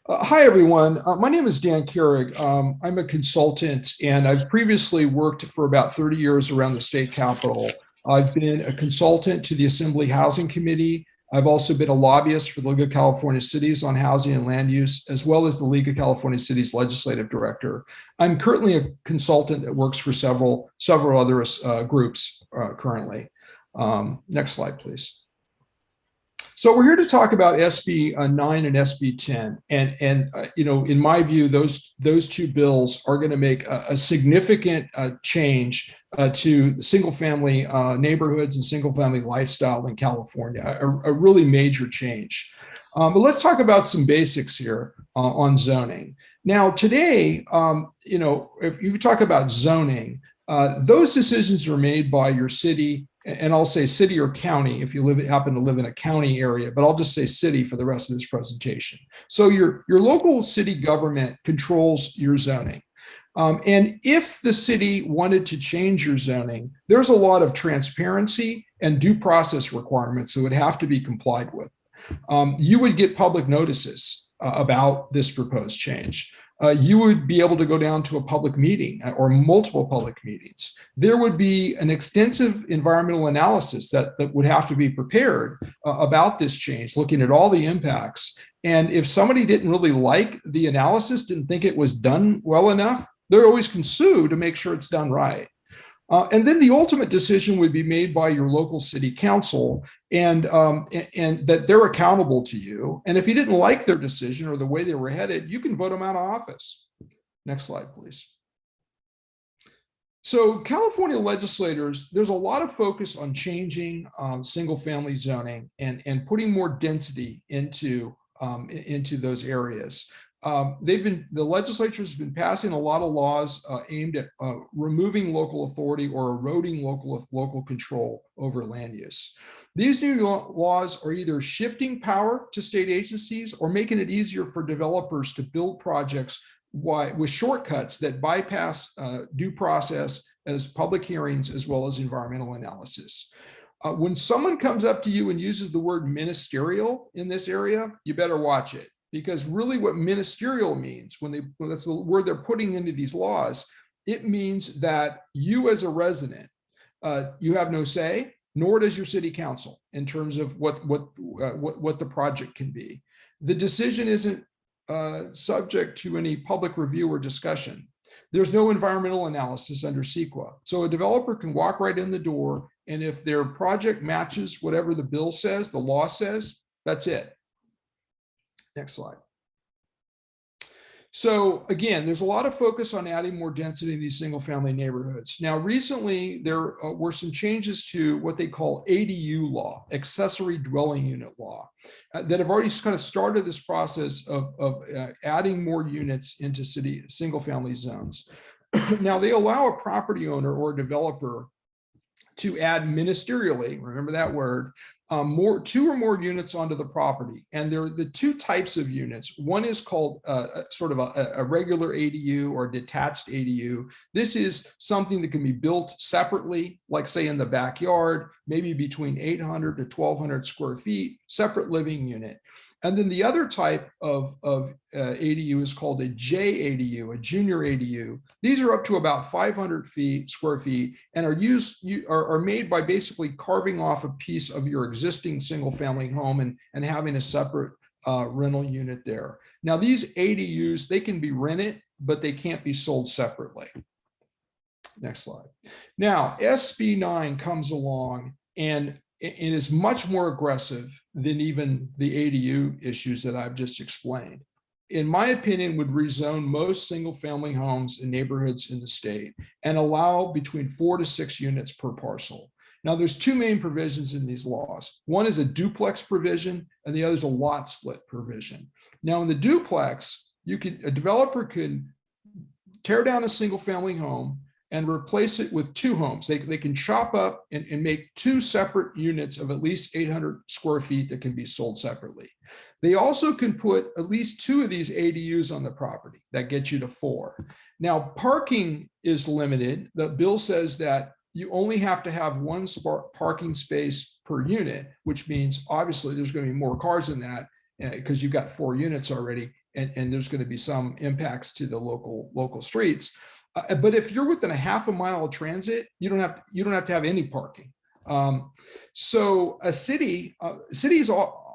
Hi, everyone. My name is Dan Carrigg. I'm a consultant, and I've previously worked for about 30 years around the state capitol. I've been a consultant to the Assembly Housing Committee. I've also been a lobbyist for the League of California Cities on housing and land use, as well as the League of California Cities legislative director. I'm currently a consultant that works for several other groups currently. Next slide, please. So we're here to talk about SB 9 and SB 10, and in my view, those two bills are going to make a significant change to single-family neighborhoods and single-family lifestyle in California. A really major change. But let's talk about some basics here on zoning. Now, today, if you talk about zoning, those decisions are made by your city, and I'll say city or county if you happen to live in a county area, but I'll just say city for the rest of this presentation. So your local city government controls your zoning. And if the city wanted to change your zoning, there's a lot of transparency and due process requirements that would have to be complied with. You would get public notices about this proposed change. You would be able to go down to a public meeting or multiple public meetings. There would be an extensive environmental analysis that would have to be prepared about this change, looking at all the impacts. And if somebody didn't really like the analysis, didn't think it was done well enough, they always can sue to make sure it's done right. And then the ultimate decision would be made by your local city council, and that they're accountable to you. And if you didn't like their decision or the way they were headed, you can vote them out of office. Next slide, please. So California legislators, there's a lot of focus on changing single-family zoning and putting more density into those areas. The legislature has been passing a lot of laws aimed at removing local authority or eroding local control over land use. These new laws are either shifting power to state agencies or making it easier for developers to build projects with shortcuts that bypass due process as public hearings as well as environmental analysis. When someone comes up to you and uses the word ministerial in this area, you better watch it. Because really what ministerial means, that's the word they're putting into these laws, it means that you as a resident, you have no say, nor does your city council in terms of what the project can be. The decision isn't subject to any public review or discussion. There's no environmental analysis under CEQA. So a developer can walk right in the door, and if their project matches whatever the bill says, the law says, that's it. Next slide. So again, there's a lot of focus on adding more density in these single-family neighborhoods. Now, recently, there were some changes to what they call ADU law, accessory dwelling unit law, that have already kind of started this process of adding more units into single-family zones. Now, they allow a property owner or a developer to add ministerially, remember that word, two or more units onto the property. And there are the two types of units. One is called sort of a regular ADU or detached ADU. This is something that can be built separately, like say in the backyard, maybe between 800 to 1,200 square feet, separate living unit. And then the other type of ADU is called a JADU, a junior ADU. These are up to about 500 square feet and are made by basically carving off a piece of your existing single family home and having a separate rental unit there. Now these ADUs, they can be rented, but they can't be sold separately. Next slide. Now SB 9 comes along and it is much more aggressive than even the ADU issues that I've just explained. In my opinion, would rezone most single family homes in neighborhoods in the state and allow between 4 to 6 units per parcel. Now there's two main provisions in these laws. One is a duplex provision and the other is a lot split provision. Now in the duplex, a developer could tear down a single family home and replace it with two homes. They can chop up and make two separate units of at least 800 square feet that can be sold separately. They also can put at least 2 of these ADUs on the property. That gets you to 4. Now, parking is limited. The bill says that you only have to have 1 parking space per unit, which means obviously there's going to be more cars than that because you've got 4 units already. and there's going to be some impacts to the local streets. But if you're within a half a mile of transit, you don't have to have any parking. So cities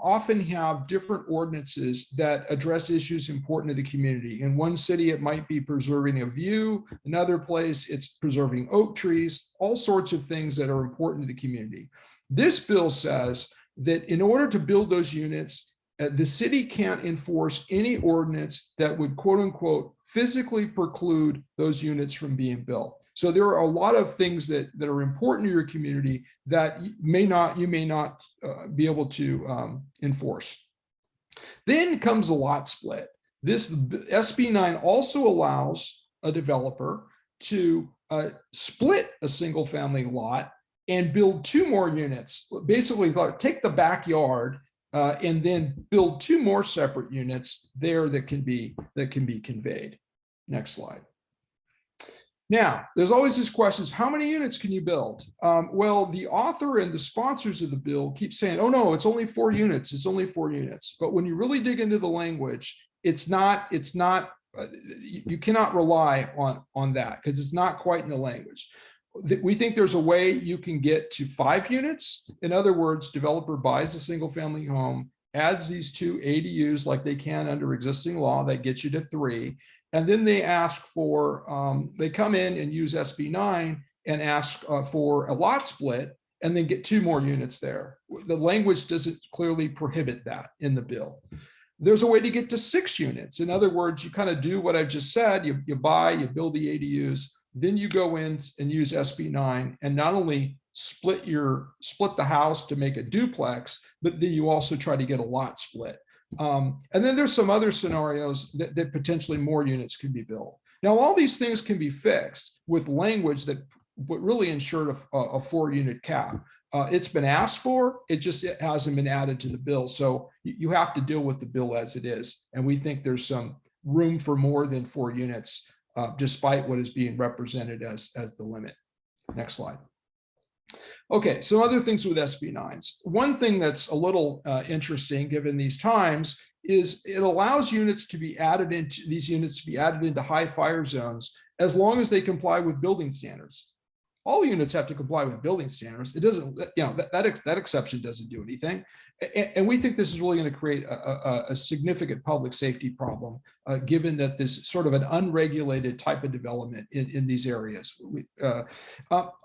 often have different ordinances that address issues important to the community. In one city, it might be preserving a view. Another place, it's preserving oak trees, all sorts of things that are important to the community. This bill says that in order to build those units, the city can't enforce any ordinance that would, quote unquote, physically preclude those units from being built. So there are a lot of things that are important to your community that you may not be able to enforce. Then comes the lot split. This SB 9 also allows a developer to split a single family lot and build 2 more units. Basically, take the backyard and then build 2 more separate units there that can be conveyed. Next slide. Now, there's always this question: how many units can you build? Well, the author and the sponsors of the bill keep saying, oh no, it's only 4 units. It's only 4 units. But when you really dig into the language, it's not. You cannot rely on that because it's not quite in the language. We think there's a way you can get to 5 units. In other words, developer buys a single family home, adds these 2 ADUs like they can under existing law, that gets you to 3. And then they ask for, they come in and use SB 9 and ask for a lot split and then get 2 more units there. The language doesn't clearly prohibit that in the bill. There's a way to get to 6 units. In other words, you kind of do what I've just said. You buy, you build the ADUs, then you go in and use SB 9 and not only split the house to make a duplex, but then you also try to get a lot split. And then there's some other scenarios that potentially more units can be built. Now, all these things can be fixed with language that would really ensure a 4-unit cap. It's been asked for, it hasn't been added to the bill. So you have to deal with the bill as it is. And we think there's some room for more than 4 units, despite what is being represented as the limit. Next slide. Okay, so other things with SB 9s. One thing that's a little interesting given these times is it allows units to be added into high fire zones as long as they comply with building standards. All units have to comply with building standards. It doesn't, that exception doesn't do anything. And we think this is really going to create a significant public safety problem, given that this sort of an unregulated type of development in these areas.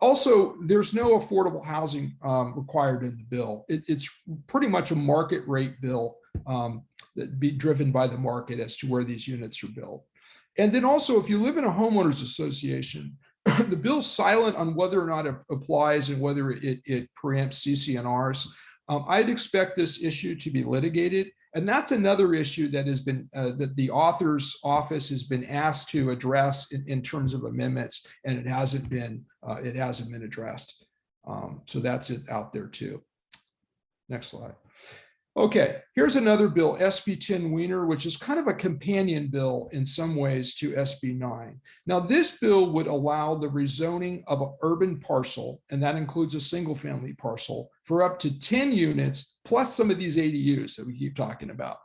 Also, there's no affordable housing required in the bill. It's pretty much a market rate bill that be driven by the market as to where these units are built. And then also, if you live in a homeowners association, the bill's silent on whether or not it applies and whether it preempts CC&Rs. I'd expect this issue to be litigated, and that's another issue that has been that the author's office has been asked to address in terms of amendments, and it hasn't been addressed. So that's it out there too. Next slide. Okay, here's another bill, SB 10 Wiener, which is kind of a companion bill in some ways to SB 9. Now, this bill would allow the rezoning of an urban parcel, and that includes a single family parcel, for up to 10 units, plus some of these ADUs that we keep talking about.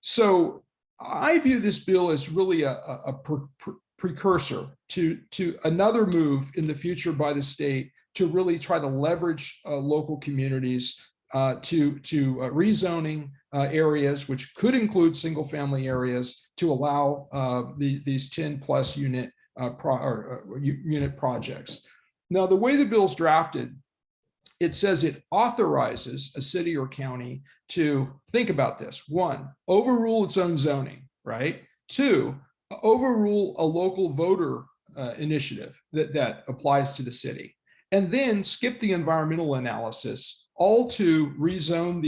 So I view this bill as really a precursor to another move in the future by the state to really try to leverage local communities to rezoning areas, which could include single family areas, to allow these 10 plus unit projects. Now, the way the bill's drafted, it says it authorizes a city or county to think about this. 1, overrule its own zoning, right? 2, overrule a local voter initiative that applies to the city, and then skip the environmental analysis, all to rezone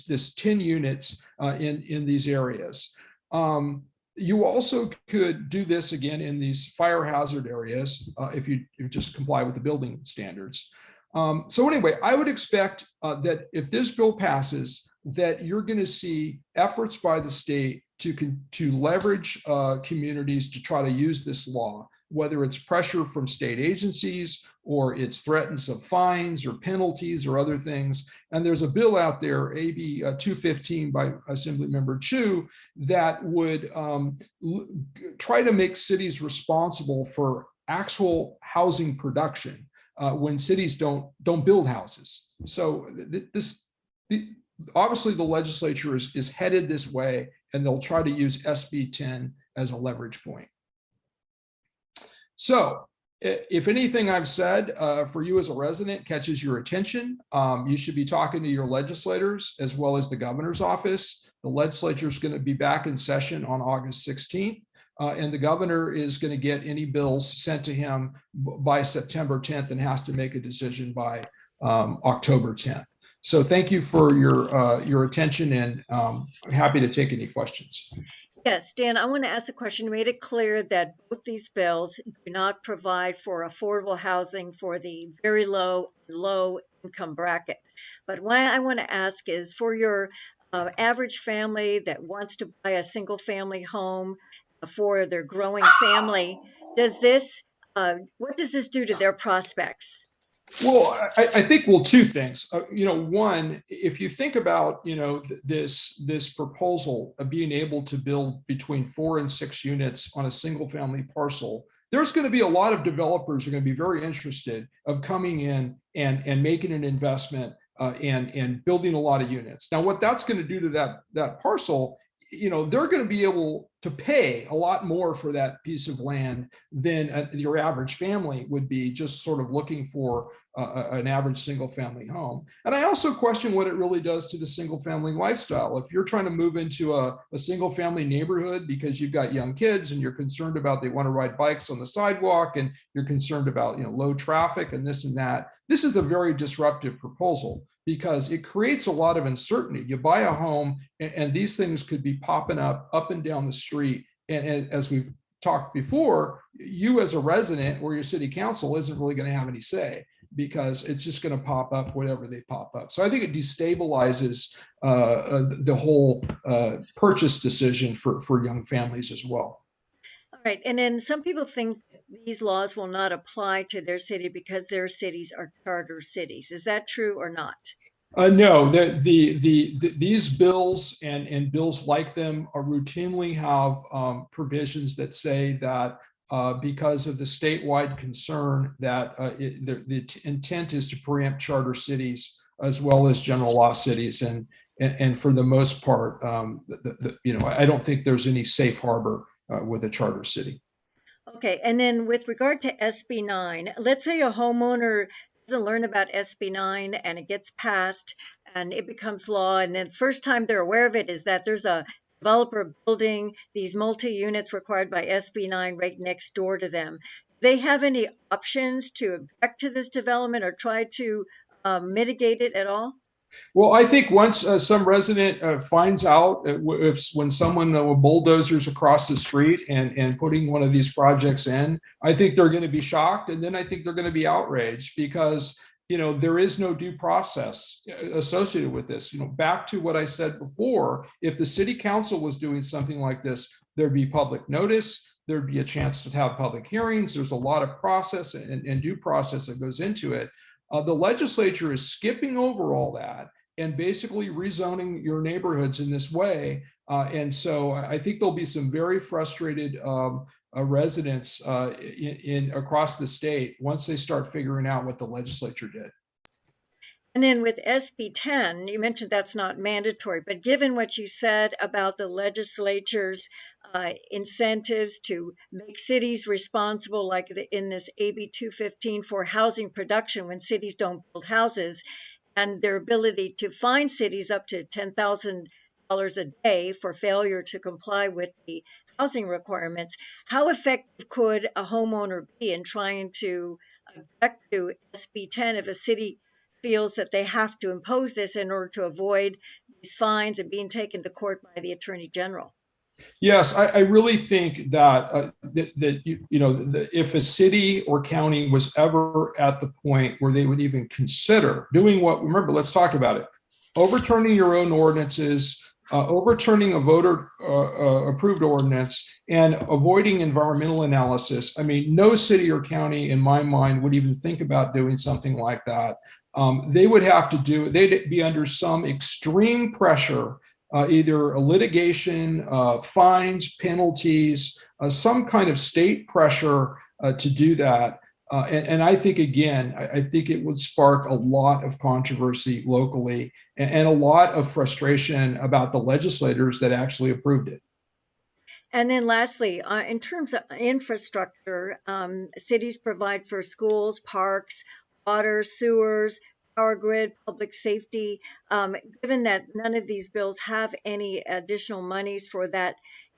this 10 units in these areas. You also could do this again in these fire hazard areas if you just comply with the building standards. So anyway, I would expect that if this bill passes, that you're going to see efforts by the state to leverage communities to try to use this law. whether it's pressure from state agencies or it's threats of fines or penalties or other things. And there's a bill out there, AB 215 by Assemblymember Chu, that would try to make cities responsible for actual housing production when cities don't build houses. So obviously the legislature is headed this way, and they'll try to use SB 10 as a leverage point. So if anything I've said for you as a resident catches your attention, you should be talking to your legislators as well as the governor's office. The legislature is going to be back in session on August 16th. And the governor is going to get any bills sent to him by September 10th and has to make a decision by October 10th. So thank you for your attention, and I'm happy to take any questions. Yes, Dan, I want to ask a question. You made it clear that both these bills do not provide for affordable housing for the very low income bracket. But why I want to ask is for your average family that wants to buy a single family home for their growing family, does this, what does this do to their prospects? Well, I think, well, two things. One, if you think about, this proposal of being able to build between 4 and 6 units on a single family parcel, there's going to be a lot of developers who are going to be very interested of coming in and making an investment and building a lot of units. Now, what that's going to do to that parcel, they're going to be able to pay a lot more for that piece of land than your average family would be just sort of looking for an average single family home. And I also question what it really does to the single family lifestyle. If you're trying to move into a single family neighborhood because you've got young kids and you're concerned about they want to ride bikes on the sidewalk and you're concerned about low traffic and this and that, this is a very disruptive proposal because it creates a lot of uncertainty. You buy a home and these things could be popping up and down the street. And as we've talked before, you as a resident or your city council isn't really going to have any say because it's just going to pop up whenever they pop up. So I think it destabilizes the whole purchase decision for young families as well. All right. And then some people think these laws will not apply to their city because their cities are charter cities. Is that true or not? No, these bills and bills like them routinely have provisions that say that because of the statewide concern that the intent is to preempt charter cities as well as general law cities, and for the most part, I don't think there's any safe harbor with a charter city. Okay, and then with regard to SB 9, let's say a homeowner doesn't learn about SB 9 and it gets passed and it becomes law, and then the first time they're aware of it is that there's a developer building these multi-units required by SB 9 right next door to them. Do they have any options to object to this development or try to mitigate it at all? Well, I think once some resident finds out when someone bulldozers across the street and putting one of these projects in, I think they're going to be shocked, and then I think they're going to be outraged because there is no due process associated with this. Back to what I said before, if the city council was doing something like this, there'd be public notice, there'd be a chance to have public hearings. There's a lot of process and due process that goes into it. The legislature is skipping over all that and basically rezoning your neighborhoods in this way. And so I think there'll be some very frustrated residents across the state once they start figuring out what the legislature did. And then with SB 10, you mentioned that's not mandatory, but given what you said about the legislature's incentives to make cities responsible, like in this AB 215 for housing production when cities don't build houses, and their ability to fine cities up to $10,000 a day for failure to comply with the housing requirements, how effective could a homeowner be in trying to object to SB 10 if a city feels that they have to impose this in order to avoid these fines and being taken to court by the Attorney General? Yes, I really think that if a city or county was ever at the point where they would even consider doing what, remember, let's talk about it, overturning your own ordinances, overturning a voter approved ordinance and avoiding environmental analysis. I mean, no city or county in my mind would even think about doing something like that. They would have to do, they'd be under some extreme pressure, either a litigation, fines, penalties, some kind of state pressure to do that. And I think, again, I think it would spark a lot of controversy locally and a lot of frustration about the legislators that actually approved it. And then lastly, in terms of infrastructure, cities provide for schools, parks, water, sewers, power grid, public safety. Given that none of these bills have any additional monies for that,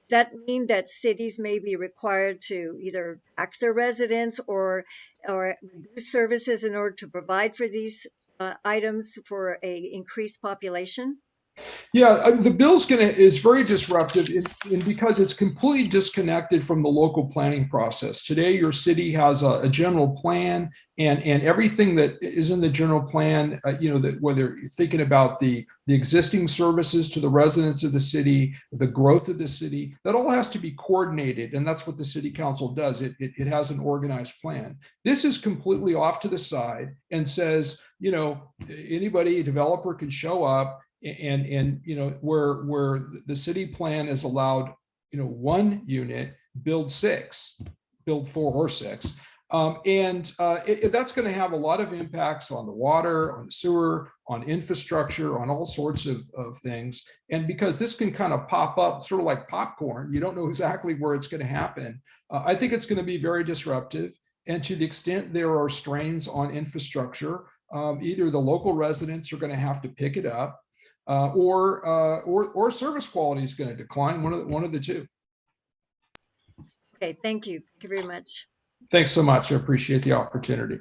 does that mean that cities may be required to either tax their residents or reduce services in order to provide for these items for a increased population? Yeah, the bill's is very disruptive because it's completely disconnected from the local planning process. Today, your city has a general plan, and everything that is in the general plan, that whether you're thinking about the existing services to the residents of the city, the growth of the city, that all has to be coordinated, and that's what the city council does. It has an organized plan. This is completely off to the side and says, anybody, a developer can show up and where the city plan is allowed, one unit, build six, build four or six. That's going to have a lot of impacts on the water, on the sewer, on infrastructure, on all sorts of things. And because this can kind of pop up sort of like popcorn, you don't know exactly where it's going to happen. I think it's going to be very disruptive. And to the extent there are strains on infrastructure, either the local residents are going to have to pick it up, or service quality is going to decline. One of the two. Okay, thank you. Thank you very much. Thanks so much. I appreciate the opportunity.